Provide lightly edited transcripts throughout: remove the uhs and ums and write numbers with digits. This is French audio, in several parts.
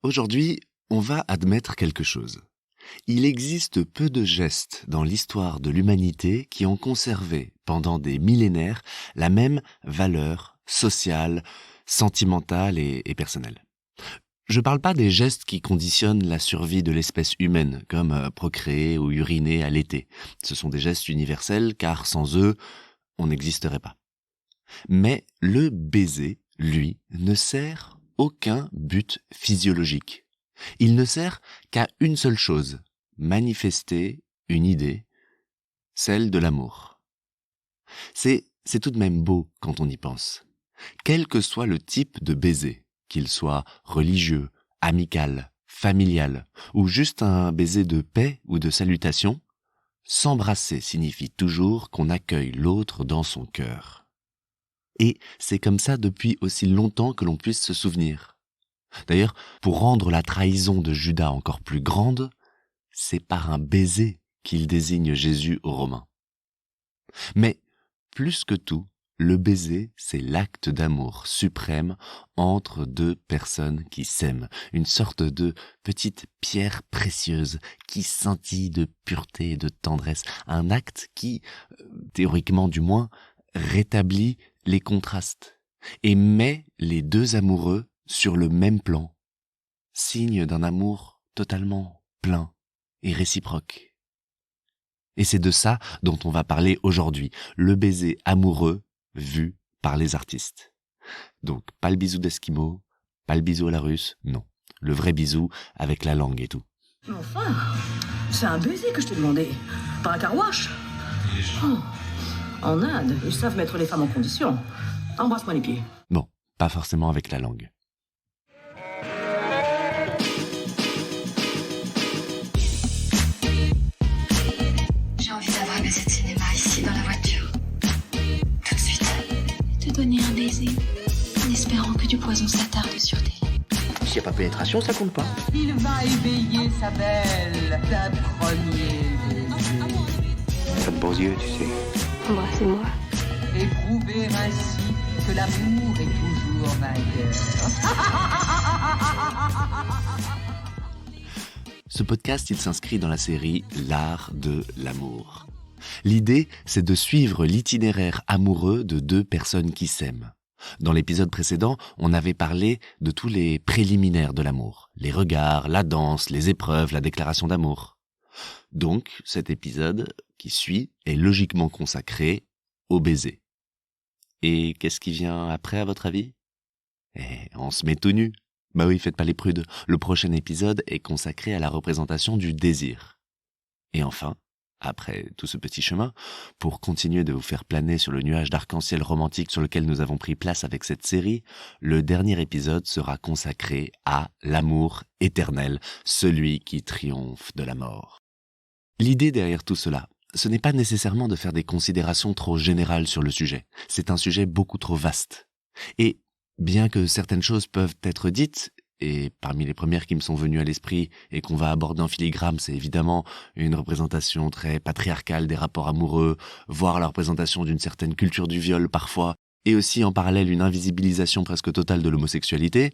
Aujourd'hui, on va admettre quelque chose. Il existe peu de gestes dans l'histoire de l'humanité qui ont conservé, pendant des millénaires, la même valeur sociale, sentimentale et personnelle. Je parle pas des gestes qui conditionnent la survie de l'espèce humaine, comme procréer ou uriner à l'été. Ce sont des gestes universels, car sans eux, on n'existerait pas. Mais le baiser, lui, ne sert aucun but physiologique. Il ne sert qu'à une seule chose, manifester une idée, celle de l'amour. C'est tout de même beau quand on y pense. Quel que soit le type de baiser, qu'il soit religieux, amical, familial, ou juste un baiser de paix ou de salutation, s'embrasser signifie toujours qu'on accueille l'autre dans son cœur. Et c'est comme ça depuis aussi longtemps que l'on puisse se souvenir. D'ailleurs, pour rendre la trahison de Judas encore plus grande, c'est par un baiser qu'il désigne Jésus aux Romains. Mais, plus que tout, le baiser, c'est l'acte d'amour suprême entre deux personnes qui s'aiment, une sorte de petite pierre précieuse qui scintille de pureté et de tendresse, un acte qui, théoriquement du moins, rétablit les contrastes et met les deux amoureux sur le même plan, signe d'un amour totalement plein et réciproque. Et c'est de ça dont on va parler aujourd'hui, le baiser amoureux vu par les artistes. Donc pas le bisou d'Esquimau, pas le bisou à la russe, non. Le vrai bisou avec la langue et tout. Mais enfin, c'est un baiser que je t'ai demandé, pas un carouache. Oh, en Inde, ils savent mettre les femmes en condition. Embrasse-moi les pieds. Bon, pas forcément avec la langue. J'ai envie d'avoir un baiser de cinéma ici dans la voiture. Tout de suite. Te donner un baiser en espérant que du poison s'attarde sur tes lèvres. S'il n'y a pas pénétration, ça compte pas. Il va éveiller sa belle d'un premier baiser. T'as de beaux yeux, tu sais. Embrassez-moi. Et prouver ainsi que l'amour est toujours vainqueur. Ce podcast, il s'inscrit dans la série L'art de l'amour. L'idée, c'est de suivre l'itinéraire amoureux de deux personnes qui s'aiment. Dans l'épisode précédent, on avait parlé de tous les préliminaires de l'amour. Les regards, la danse, les épreuves, la déclaration d'amour. Donc, cet épisode qui suit est logiquement consacré au baiser. Et qu'est-ce qui vient après, à votre avis ? On se met tout nu. Bah oui, faites pas les prudes. Le prochain épisode est consacré à la représentation du désir. Et enfin, après tout ce petit chemin, pour continuer de vous faire planer sur le nuage d'arc-en-ciel romantique sur lequel nous avons pris place avec cette série, le dernier épisode sera consacré à l'amour éternel, celui qui triomphe de la mort. L'idée derrière tout cela, ce n'est pas nécessairement de faire des considérations trop générales sur le sujet. C'est un sujet beaucoup trop vaste. Et bien que certaines choses peuvent être dites, et parmi les premières qui me sont venues à l'esprit et qu'on va aborder en filigrane, c'est évidemment une représentation très patriarcale des rapports amoureux, voire la représentation d'une certaine culture du viol parfois, et aussi en parallèle une invisibilisation presque totale de l'homosexualité,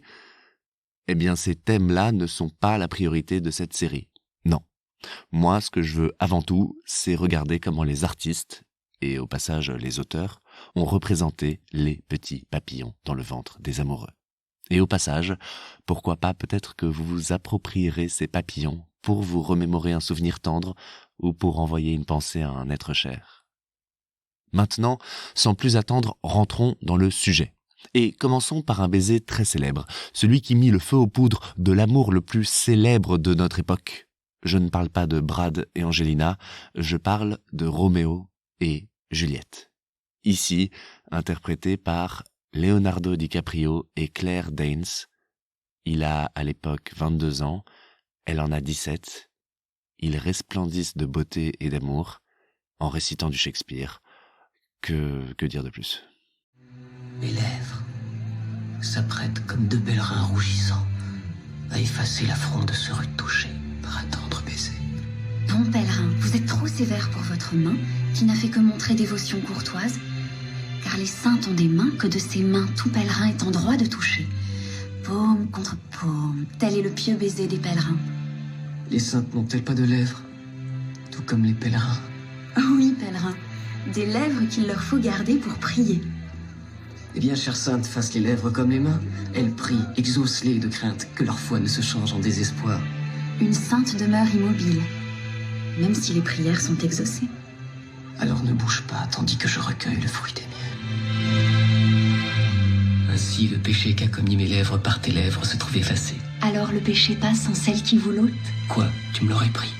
eh bien ces thèmes-là ne sont pas la priorité de cette série. Non. Moi, ce que je veux avant tout, c'est regarder comment les artistes, et au passage les auteurs, ont représenté les petits papillons dans le ventre des amoureux. Et au passage, pourquoi pas peut-être que vous vous approprierez ces papillons pour vous remémorer un souvenir tendre ou pour envoyer une pensée à un être cher. Maintenant, sans plus attendre, rentrons dans le sujet. Et commençons par un baiser très célèbre, celui qui mit le feu aux poudres de l'amour le plus célèbre de notre époque. Je ne parle pas de Brad et Angelina, je parle de Roméo et Juliette. Ici, interprété par Leonardo DiCaprio et Claire Danes. Il a à l'époque 22 ans, elle en a 17. Ils resplendissent de beauté et d'amour en récitant du Shakespeare. Que dire de plus ? Les lèvres s'apprêtent comme deux pèlerins rougissants à effacer l'affront de ce rude toucher par un tendre baiser. Bon pèlerin, vous êtes trop sévère pour votre main, qui n'a fait que montrer dévotion courtoise, car les saintes ont des mains que de ces mains tout pèlerin est en droit de toucher. paume contre paume, tel est le pieux baiser des pèlerins. Les saintes n'ont-elles pas de lèvres, tout comme les pèlerins? Oh oui, pèlerins, des lèvres qu'il leur faut garder pour prier. Eh bien, chère sainte, fasse les lèvres comme les mains. Elles prient, exauce-les de crainte que leur foi ne se change en désespoir. Une sainte demeure immobile, même si les prières sont exaucées. Alors ne bouge pas, tandis que je recueille le fruit des miens. Ainsi, le péché qu'a commis mes lèvres par tes lèvres se trouve effacé. Alors le péché passe en celle qui vous l'ôte. Quoi? Tu me l'aurais pris?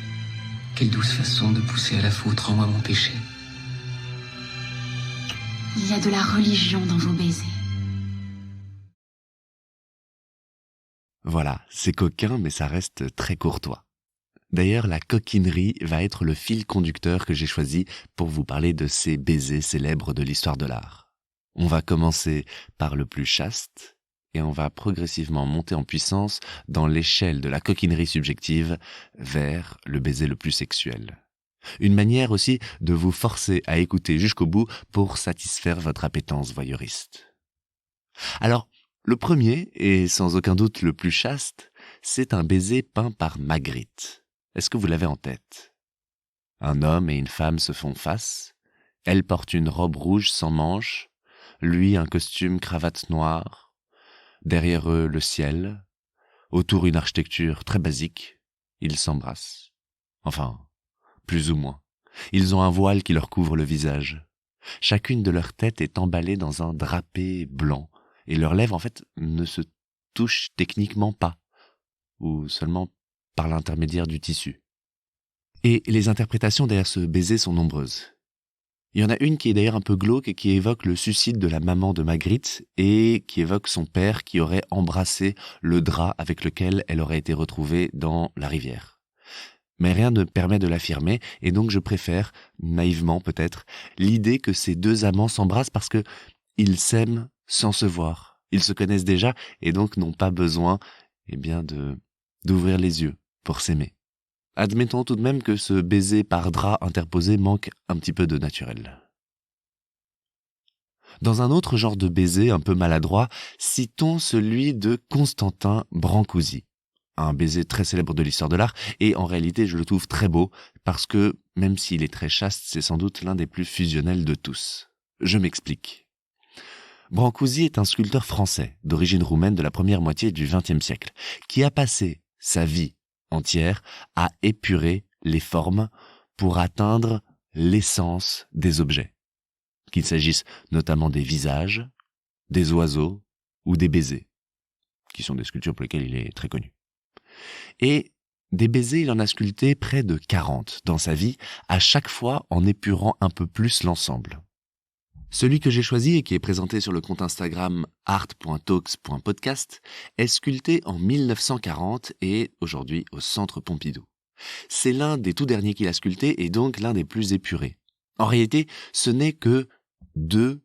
Quelle douce façon de pousser à la faute, rends-moi mon péché. Il y a de la religion dans vos baisers. Voilà, c'est coquin, mais ça reste très courtois. D'ailleurs, la coquinerie va être le fil conducteur que j'ai choisi pour vous parler de ces baisers célèbres de l'histoire de l'art. On va commencer par le plus chaste, et on va progressivement monter en puissance dans l'échelle de la coquinerie subjective vers le baiser le plus sexuel. Une manière aussi de vous forcer à écouter jusqu'au bout pour satisfaire votre appétence voyeuriste. Alors, le premier, et sans aucun doute le plus chaste, c'est un baiser peint par Magritte. Est-ce que vous l'avez en tête? Un homme et une femme se font face, elle porte une robe rouge sans manches, lui un costume cravate noire, derrière eux le ciel, autour une architecture très basique, ils s'embrassent. Enfin, plus ou moins. Ils ont un voile qui leur couvre le visage. Chacune de leurs têtes est emballée dans un drapé blanc, et leurs lèvres, en fait, ne se touchent techniquement pas, ou seulement par l'intermédiaire du tissu. Et les interprétations derrière ce baiser sont nombreuses. Il y en a une qui est d'ailleurs un peu glauque et qui évoque le suicide de la maman de Magritte et qui évoque son père qui aurait embrassé le drap avec lequel elle aurait été retrouvée dans la rivière. Mais rien ne permet de l'affirmer, et donc je préfère, naïvement peut-être, l'idée que ces deux amants s'embrassent parce que ils s'aiment sans se voir. Ils se connaissent déjà, et donc n'ont pas besoin, d'ouvrir les yeux pour s'aimer. Admettons tout de même que ce baiser par drap interposé manque un petit peu de naturel. Dans un autre genre de baiser un peu maladroit, citons celui de Constantin Brancusi. Un baiser très célèbre de l'histoire de l'art, et en réalité je le trouve très beau, parce que, même s'il est très chaste, c'est sans doute l'un des plus fusionnels de tous. Je m'explique. Brancusi est un sculpteur français, d'origine roumaine de la première moitié du XXe siècle, qui a passé sa vie entière à épurer les formes pour atteindre l'essence des objets. Qu'il s'agisse notamment des visages, des oiseaux ou des baisers, qui sont des sculptures pour lesquelles il est très connu. Et des baisers, il en a sculpté près de 40 dans sa vie, à chaque fois en épurant un peu plus l'ensemble. Celui que j'ai choisi et qui est présenté sur le compte Instagram art.talks.podcast est sculpté en 1940 et aujourd'hui au Centre Pompidou. C'est l'un des tout derniers qu'il a sculpté et donc l'un des plus épurés. En réalité, ce n'est que 2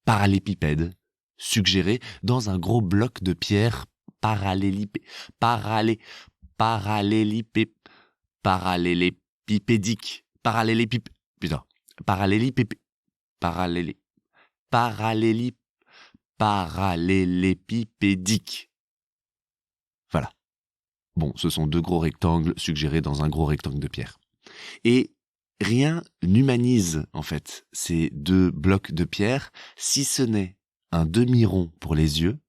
parallélépipèdes suggérés dans un gros bloc de pierre parallélépipédique. Voilà. Bon, ce sont 2 gros rectangles suggérés dans un gros rectangle de pierre. Et rien n'humanise, en fait, ces 2 blocs de pierre, si ce n'est un demi-rond pour les yeux,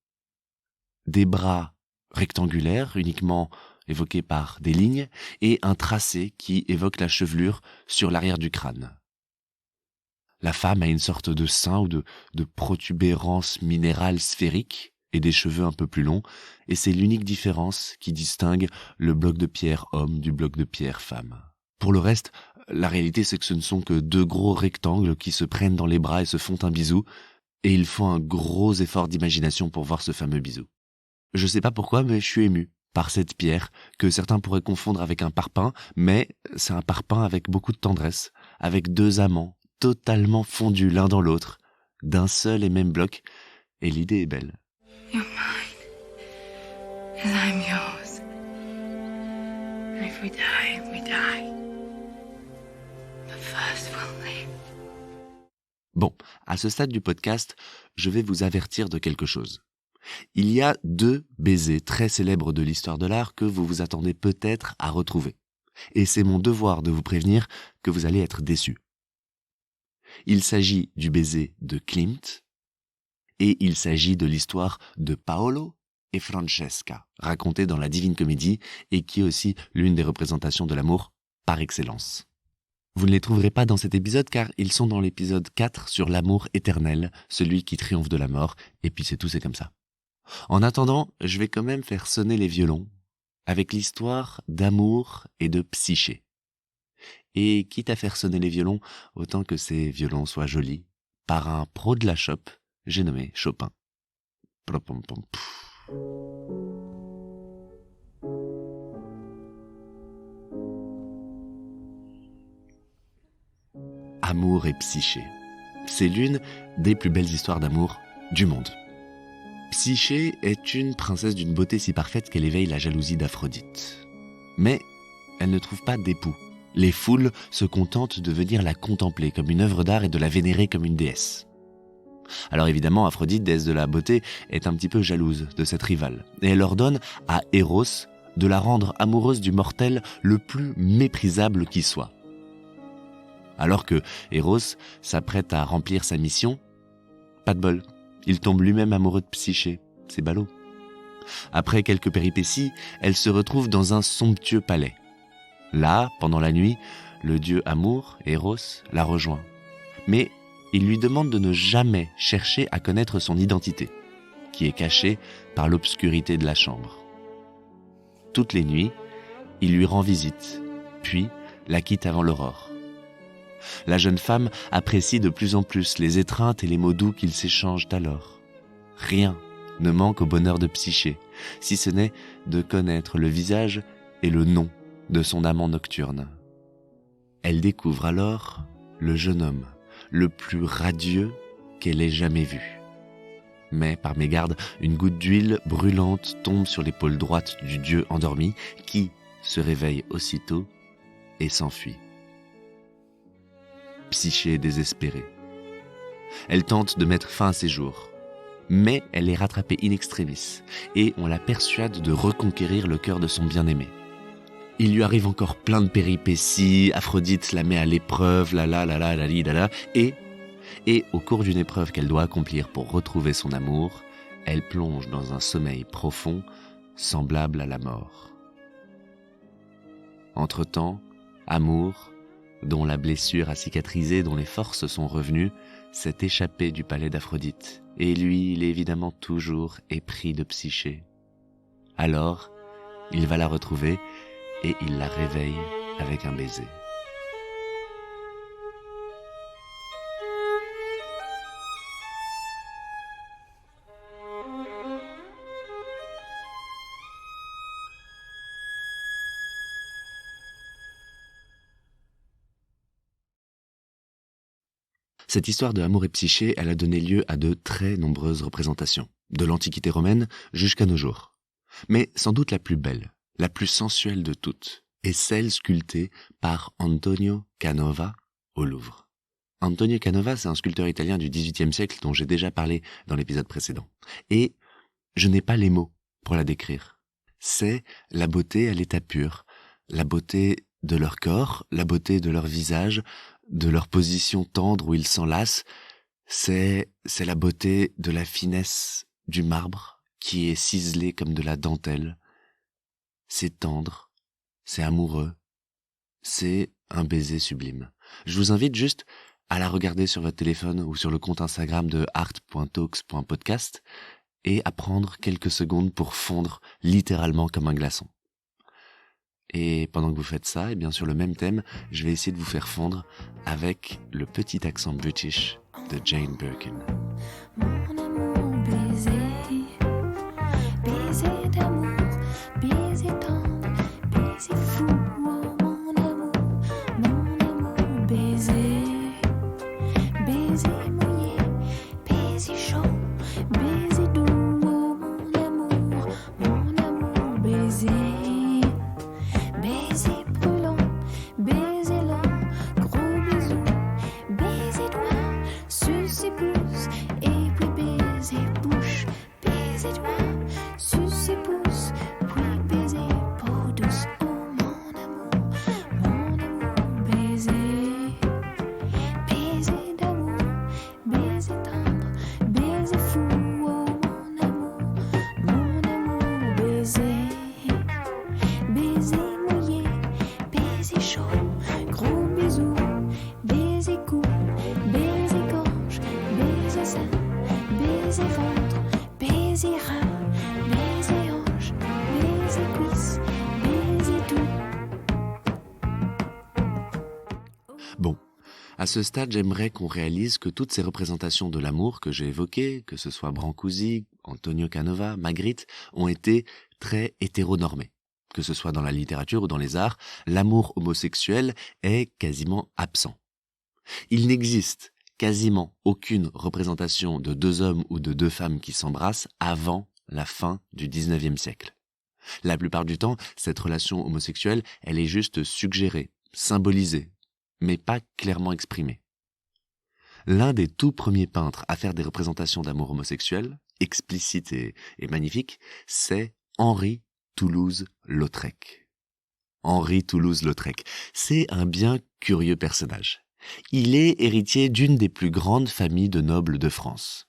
des bras rectangulaires uniquement évoqués par des lignes et un tracé qui évoque la chevelure sur l'arrière du crâne. La femme a une sorte de sein ou de protubérance minérale sphérique et des cheveux un peu plus longs, et c'est l'unique différence qui distingue le bloc de pierre homme du bloc de pierre femme. Pour le reste, la réalité c'est que ce ne sont que 2 gros rectangles qui se prennent dans les bras et se font un bisou, et il faut un gros effort d'imagination pour voir ce fameux bisou. Je sais pas pourquoi, mais je suis ému par cette pierre que certains pourraient confondre avec un parpaing, mais c'est un parpaing avec beaucoup de tendresse, avec 2 amants totalement fondus l'un dans l'autre, d'un seul et même bloc, et l'idée est belle. You're mine, and I'm yours. And if we die, we die. But first we'll live. Bon, à ce stade du podcast, je vais vous avertir de quelque chose. Il y a 2 baisers très célèbres de l'histoire de l'art que vous vous attendez peut-être à retrouver. Et c'est mon devoir de vous prévenir que vous allez être déçus. Il s'agit du baiser de Klimt et il s'agit de l'histoire de Paolo et Francesca, racontée dans la Divine Comédie et qui est aussi l'une des représentations de l'amour par excellence. Vous ne les trouverez pas dans cet épisode car ils sont dans l'épisode 4 sur l'amour éternel, celui qui triomphe de la mort, et puis c'est tout, c'est comme ça. En attendant, je vais quand même faire sonner les violons avec l'histoire d'amour et de psyché. Et quitte à faire sonner les violons, autant que ces violons soient jolis, par un pro de la chope, j'ai nommé Chopin. Amour et psyché. C'est l'une des plus belles histoires d'amour du monde. Psyché est une princesse d'une beauté si parfaite qu'elle éveille la jalousie d'Aphrodite. Mais elle ne trouve pas d'époux. Les foules se contentent de venir la contempler comme une œuvre d'art et de la vénérer comme une déesse. Alors évidemment, Aphrodite, déesse de la beauté, est un petit peu jalouse de cette rivale. Et elle ordonne à Eros de la rendre amoureuse du mortel le plus méprisable qui soit. Alors que Eros s'apprête à remplir sa mission, pas de bol, il tombe lui-même amoureux de Psyché. C'est ballot. Après quelques péripéties, elle se retrouve dans un somptueux palais. Là, pendant la nuit, le dieu amour, Eros, la rejoint. Mais il lui demande de ne jamais chercher à connaître son identité, qui est cachée par l'obscurité de la chambre. Toutes les nuits, il lui rend visite, puis la quitte avant l'aurore. La jeune femme apprécie de plus en plus les étreintes et les mots doux qu'ils s'échangent alors. Rien ne manque au bonheur de Psyché, si ce n'est de connaître le visage et le nom de son amant nocturne. Elle découvre alors le jeune homme, le plus radieux qu'elle ait jamais vu. Mais par mégarde, une goutte d'huile brûlante tombe sur l'épaule droite du dieu endormi qui se réveille aussitôt et s'enfuit. Psyché est désespérée. Elle tente de mettre fin à ses jours, mais elle est rattrapée in extremis et on la persuade de reconquérir le cœur de son bien-aimé. Il lui arrive encore plein de péripéties, Aphrodite la met à l'épreuve, et au cours d'une épreuve qu'elle doit accomplir pour retrouver son amour, elle plonge dans un sommeil profond, semblable à la mort. Entre-temps, Amour, dont la blessure a cicatrisé, dont les forces sont revenues, s'est échappé du palais d'Aphrodite, et lui, il est évidemment toujours épris de Psyché. Alors, il va la retrouver, et il la réveille avec un baiser. Cette histoire de Amour et Psyché, elle a donné lieu à de très nombreuses représentations, de l'Antiquité romaine jusqu'à nos jours. Mais sans doute la plus belle, la plus sensuelle de toutes, est celle sculptée par Antonio Canova au Louvre. Antonio Canova, c'est un sculpteur italien du XVIIIe siècle dont j'ai déjà parlé dans l'épisode précédent. Et je n'ai pas les mots pour la décrire. C'est la beauté à l'état pur, la beauté de leur corps, la beauté de leur visage, de leur position tendre où ils s'enlacent. C'est la beauté de la finesse du marbre qui est ciselé comme de la dentelle. C'est tendre, c'est amoureux, c'est un baiser sublime. Je vous invite juste à la regarder sur votre téléphone ou sur le compte Instagram de art.talks.podcast et à prendre quelques secondes pour fondre littéralement comme un glaçon. Et pendant que vous faites ça, et bien sur le même thème, je vais essayer de vous faire fondre avec le petit accent british de Jane Birkin. Mon amour baiser, baiser d'amour, baiser tendre, baiser fou. Oh, mon amour baiser, baiser mouillé, baiser chaud, baiser doux. Oh, mon amour baiser. Baiser brûlant, baiser lent, gros bisous, baiser doigt, sucer pouce, et puis baiser bouche, À ce stade, j'aimerais qu'on réalise que toutes ces représentations de l'amour que j'ai évoquées, que ce soit Brancusi, Antonio Canova, Magritte, ont été très hétéronormées. Que ce soit dans la littérature ou dans les arts, l'amour homosexuel est quasiment absent. Il n'existe quasiment aucune représentation de deux hommes ou de deux femmes qui s'embrassent avant la fin du XIXe siècle. La plupart du temps, cette relation homosexuelle, elle est juste suggérée, symbolisée, mais pas clairement exprimée. L'un des tout premiers peintres à faire des représentations d'amour homosexuel, explicites et magnifiques, c'est Henri Toulouse-Lautrec. Henri Toulouse-Lautrec, c'est un bien curieux personnage. Il est héritier d'une des plus grandes familles de nobles de France.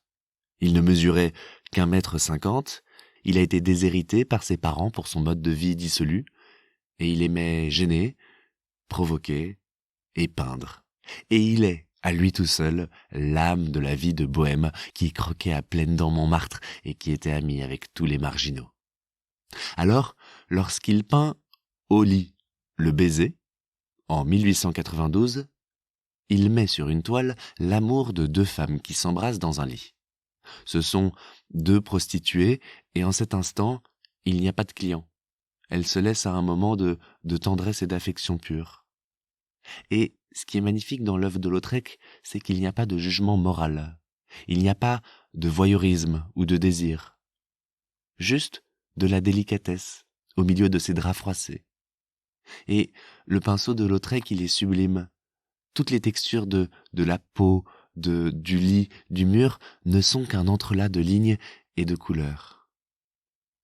Il ne mesurait qu'1,50 m, il a été déshérité par ses parents pour son mode de vie dissolu, et il aimait gêner, provoquer et peindre. Et il est, à lui tout seul, l'âme de la vie de bohème qui croquait à pleines dents Montmartre et qui était ami avec tous les marginaux. Alors, lorsqu'il peint Au lit, le baiser, en 1892, il met sur une toile l'amour de deux femmes qui s'embrassent dans un lit. Ce sont deux prostituées et en cet instant, il n'y a pas de client. Elles se laissent à un moment de tendresse et d'affection pure. Et ce qui est magnifique dans l'œuvre de Lautrec, c'est qu'il n'y a pas de jugement moral. Il n'y a pas de voyeurisme ou de désir. Juste de la délicatesse au milieu de ces draps froissés. Et le pinceau de Lautrec, il est sublime. Toutes les textures de la peau, du lit, du mur ne sont qu'un entrelac de lignes et de couleurs.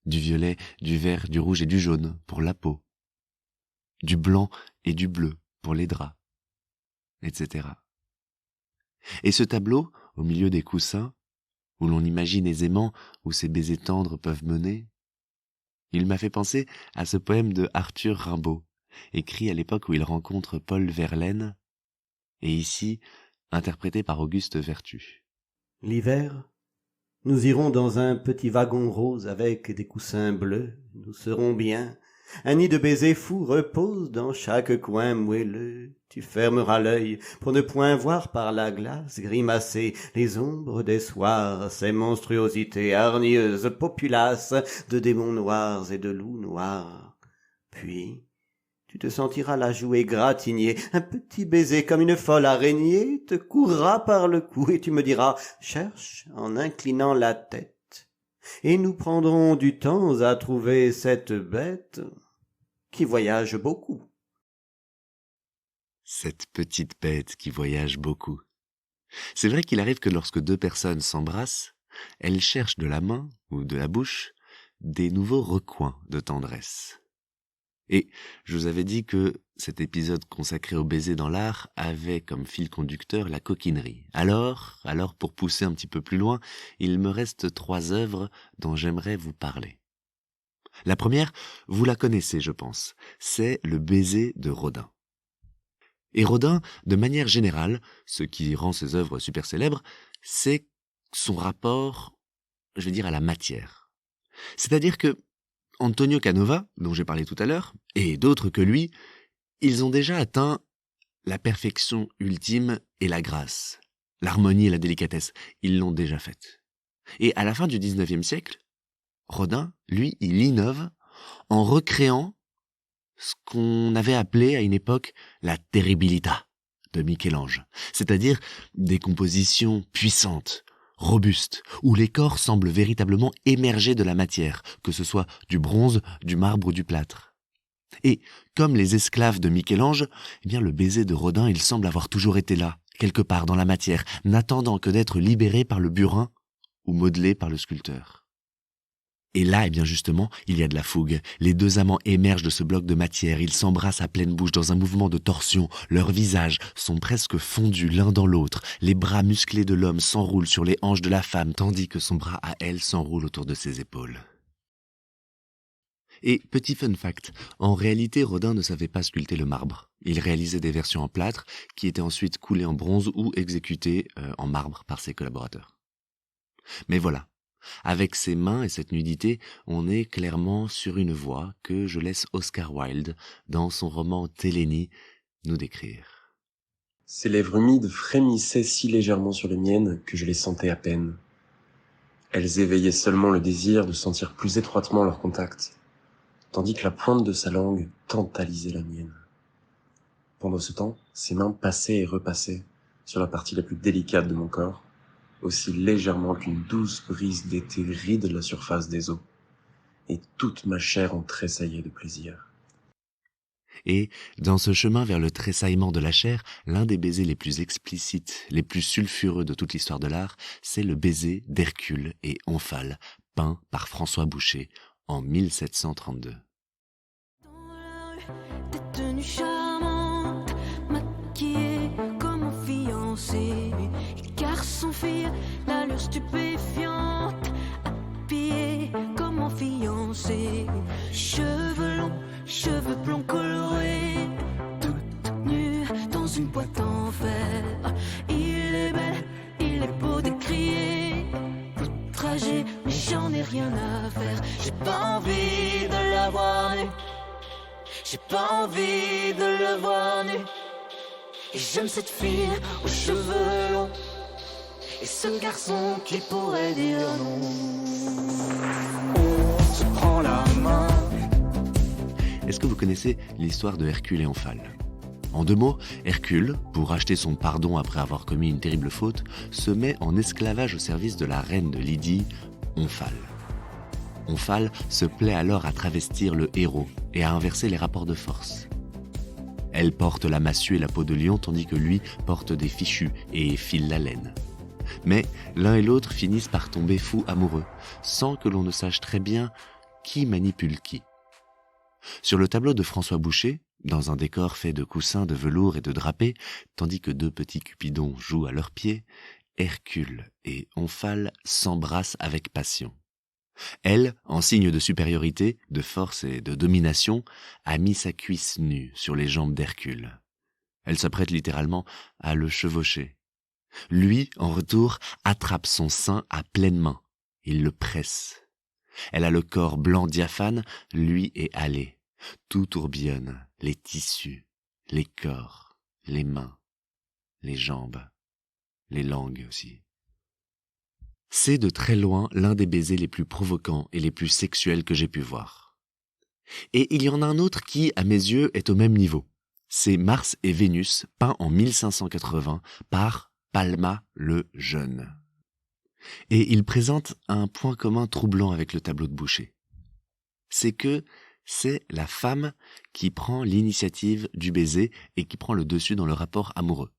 Du violet, du vert, du rouge et du jaune pour la peau. Du blanc et du bleu pour les draps, etc. Et ce tableau, au milieu des coussins, où l'on imagine aisément où ces baisers tendres peuvent mener, il m'a fait penser à ce poème de Arthur Rimbaud, écrit à l'époque où il rencontre Paul Verlaine, et ici interprété par Auguste Vertu. L'hiver, nous irons dans un petit wagon rose avec des coussins bleus, nous serons bien. Un nid de baisers fous repose dans chaque coin moelleux. Tu fermeras l'œil pour ne point voir par la glace grimacer les ombres des soirs, ces monstruosités hargneuses, populaces de démons noirs et de loups noirs. Puis, tu te sentiras la joue égratignée, un petit baiser comme une folle araignée te courra par le cou et tu me diras « cherche » en inclinant la tête. Et nous prendrons du temps à trouver cette bête qui voyage beaucoup. Cette petite bête qui voyage beaucoup. C'est vrai qu'il arrive que lorsque deux personnes s'embrassent, elles cherchent de la main ou de la bouche des nouveaux recoins de tendresse. Et je vous avais dit que cet épisode consacré au baiser dans l'art avait comme fil conducteur la coquinerie. Alors, pour pousser un petit peu plus loin, il me reste 3 œuvres dont j'aimerais vous parler. La première, vous la connaissez, je pense, c'est le baiser de Rodin. Et Rodin, de manière générale, ce qui rend ses œuvres super célèbres, c'est son rapport, je vais dire, à la matière. C'est-à-dire que Antonio Canova, dont j'ai parlé tout à l'heure, et d'autres que lui, ils ont déjà atteint la perfection ultime et la grâce, l'harmonie et la délicatesse. Ils l'ont déjà faite. Et à la fin du XIXe siècle, Rodin, lui, il innove en recréant ce qu'on avait appelé à une époque la terribilità de Michel-Ange, c'est-à-dire des compositions puissantes, robustes, où les corps semblent véritablement émerger de la matière, que ce soit du bronze, du marbre ou du plâtre. Et, comme les esclaves de Michel-Ange, eh bien le baiser de Rodin, il semble avoir toujours été là, quelque part dans la matière, n'attendant que d'être libéré par le burin ou modelé par le sculpteur. Et là, eh bien justement, il y a de la fougue. Les deux amants émergent de ce bloc de matière, ils s'embrassent à pleine bouche dans un mouvement de torsion. Leurs visages sont presque fondus l'un dans l'autre. Les bras musclés de l'homme s'enroulent sur les hanches de la femme, tandis que son bras à elle s'enroule autour de ses épaules. Et petit fun fact, en réalité, Rodin ne savait pas sculpter le marbre. Il réalisait des versions en plâtre qui étaient ensuite coulées en bronze ou exécutées en marbre par ses collaborateurs. Mais voilà. Avec ses mains et cette nudité, on est clairement sur une voie que je laisse Oscar Wilde, dans son roman Télénie, nous décrire. Ses lèvres humides frémissaient si légèrement sur les miennes que je les sentais à peine. Elles éveillaient seulement le désir de sentir plus étroitement leur contact, tandis que la pointe de sa langue tantalisait la mienne. Pendant ce temps, ses mains passaient et repassaient sur la partie la plus délicate de mon corps, aussi légèrement qu'une douce brise d'été ride la surface des eaux, et toute ma chair en tressaillait de plaisir. Et, dans ce chemin vers le tressaillement de la chair, l'un des baisers les plus explicites, les plus sulfureux de toute l'histoire de l'art, c'est le baiser d'Hercule et Omphale, peint par François Boucher en 1732. Des tenues charmantes, maquillées comme un fiancé, garçon-fille, l'allure stupéfiante, habillée comme un fiancé, cheveux longs, cheveux blonds colorés, toute nue dans une boîte en fer. Il est bel, il est beau d'écrier, outragé, mais j'en ai rien à faire. J'ai pas envie de la voir nue, j'ai pas envie de le voir nu. Et j'aime cette fille aux cheveux longs, et ce garçon qui pourrait dire non. On se prend la main. Est-ce que vous connaissez l'histoire de Hercule et Omphale ? En 2 mots, Hercule, pour acheter son pardon après avoir commis une terrible faute, se met en esclavage au service de la reine de Lydie, Omphale. Omphale se plaît alors à travestir le héros et à inverser les rapports de force. Elle porte la massue et la peau de lion tandis que lui porte des fichus et file la laine. Mais l'un et l'autre finissent par tomber fous amoureux, sans que l'on ne sache très bien qui manipule qui. Sur le tableau de François Boucher, dans un décor fait de coussins de velours et de drapés, tandis que 2 petits cupidons jouent à leurs pieds, Hercule et Omphale s'embrassent avec passion. Elle, en signe de supériorité, de force et de domination, a mis sa cuisse nue sur les jambes d'Hercule. Elle s'apprête littéralement à le chevaucher. Lui, en retour, attrape son sein à pleine main. Il le presse. Elle a le corps blanc diaphane, lui est hâlé. Tout tourbillonne, les tissus, les corps, les mains, les jambes, les langues aussi. C'est de très loin l'un des baisers les plus provocants et les plus sexuels que j'ai pu voir. Et il y en a un autre qui, à mes yeux, est au même niveau. C'est Mars et Vénus, peint en 1580 par Palma le Jeune. Et il présente un point commun troublant avec le tableau de Boucher. C'est que c'est la femme qui prend l'initiative du baiser et qui prend le dessus dans le rapport amoureux.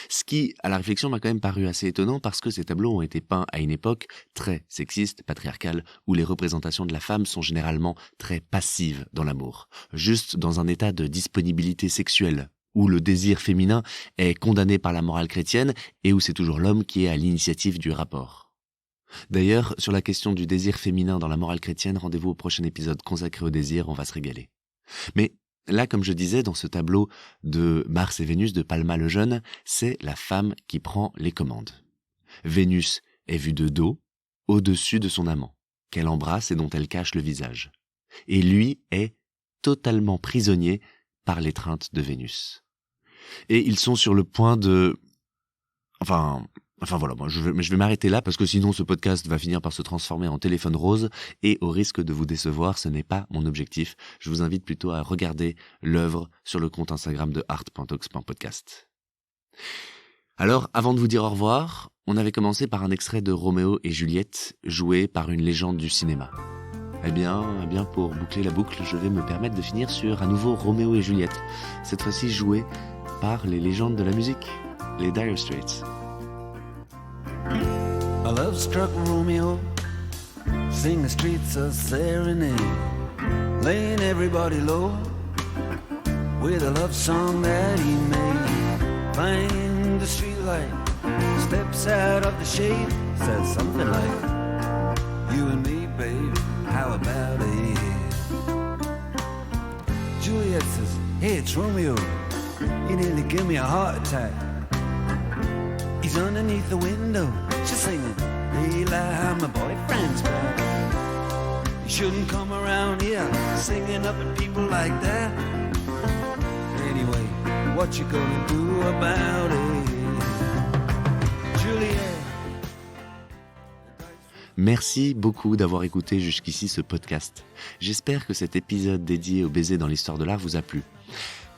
Ce qui, à la réflexion, m'a quand même paru assez étonnant parce que ces tableaux ont été peints à une époque très sexiste, patriarcale, où les représentations de la femme sont généralement très passives dans l'amour, juste dans un état de disponibilité sexuelle, où le désir féminin est condamné par la morale chrétienne et où c'est toujours l'homme qui est à l'initiative du rapport. D'ailleurs, sur la question du désir féminin dans la morale chrétienne, rendez-vous au prochain épisode consacré au désir, on va se régaler. Mais là, comme je disais, dans ce tableau de Mars et Vénus de Palma le Jeune, c'est la femme qui prend les commandes. Vénus est vue de dos, au-dessus de son amant, qu'elle embrasse et dont elle cache le visage. Et lui est totalement prisonnier par l'étreinte de Vénus. Et ils sont sur le point de... Enfin voilà, moi je vais m'arrêter là parce que sinon ce podcast va finir par se transformer en téléphone rose et au risque de vous décevoir, ce n'est pas mon objectif. Je vous invite plutôt à regarder l'œuvre sur le compte Instagram de art.talks.podcast. Alors, avant de vous dire au revoir, on avait commencé par un extrait de Roméo et Juliette, joué par une légende du cinéma. Eh bien, pour boucler la boucle, je vais me permettre de finir sur un nouveau Roméo et Juliette, cette fois-ci joué par les légendes de la musique, les Dire Straits. A love-struck Romeo, sing the streets a serenade, laying everybody low with a love song that he made. Find the streetlight, steps out of the shade, says something like, you and me, babe, how about it? Juliet says, hey, it's Romeo, you nearly give me a heart attack. He's underneath the window, she's singing, Leila, my boyfriend's back. You shouldn't come around here, singing up at people like that. Anyway, what you gonna do about it? Juliet. Merci beaucoup d'avoir écouté jusqu'ici ce podcast. J'espère que cet épisode dédié au baiser dans l'histoire de l'art vous a plu.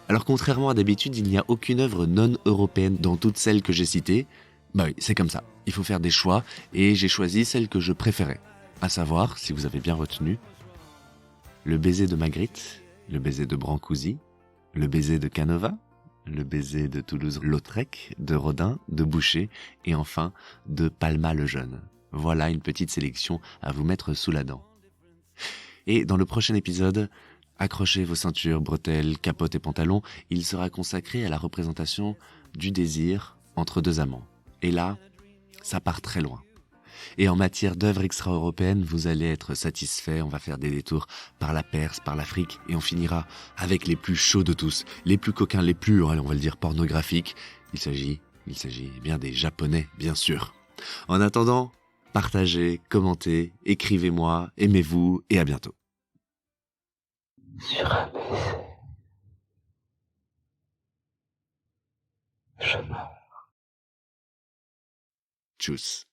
Alors contrairement à d'habitude, il n'y a aucune œuvre non européenne dans toutes celles que j'ai citées. Bah oui, c'est comme ça. Il faut faire des choix et j'ai choisi celle que je préférais. À savoir, si vous avez bien retenu, le baiser de Magritte, le baiser de Brancusi, le baiser de Canova, le baiser de Toulouse-Lautrec, de Rodin, de Boucher et enfin de Palma le Jeune. Voilà une petite sélection à vous mettre sous la dent. Et dans le prochain épisode, accrochez vos ceintures, bretelles, capotes et pantalons, il sera consacré à la représentation du désir entre deux amants. Et là, ça part très loin. Et en matière d'œuvres extra-européennes, vous allez être satisfaits, on va faire des détours par la Perse, par l'Afrique, et on finira avec les plus chauds de tous, les plus coquins, les plus, on va le dire, pornographiques. Il s'agit bien des Japonais, bien sûr. En attendant, partagez, commentez, écrivez-moi, aimez-vous, et à bientôt. Sur un baiser, je meurs. Tchuss.